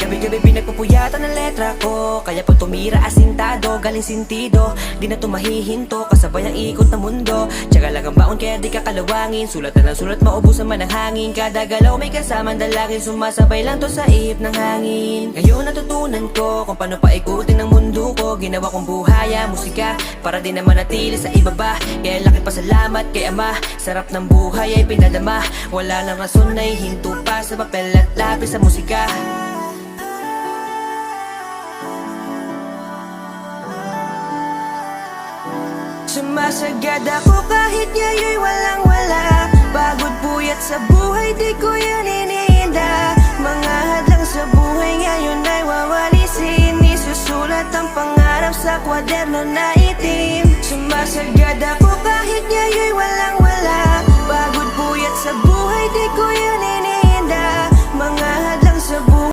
Gabi-gabi pinagpupuyatan ng letra ko, kaya pag tumira asintado, galing sintido. Di na to mahihinto, kasabay ang ikot ng mundo. Tsaga lang ang baon kaya di ka kalawangin. Sulat na lang sulat, maubusan man ang hangin. Kada galaw may kasamang dalangin, sumasabay lang to sa ihip ng hangin. Ngayon natutunan ko kung paano paikutin ang mundo ko. Ginawa kong buhaya, musika, para di na manatili sa ibaba. Kaya laki pasalamat kay Ama, sarap ng buhay ay pinadama. Wala nang rason na ihinto pa sa papel at lapis sa musika. Sumasagad ako kahit ngayon'y walang wala. Pagod puyat sa buhay, di ko yan iniinda. Mga hadlang sa buhay ngayon ay wawalisin. Isusulat ang pangarap sa kwaderno na itim. Sumasagad ako kahit ngayon'y walang wala.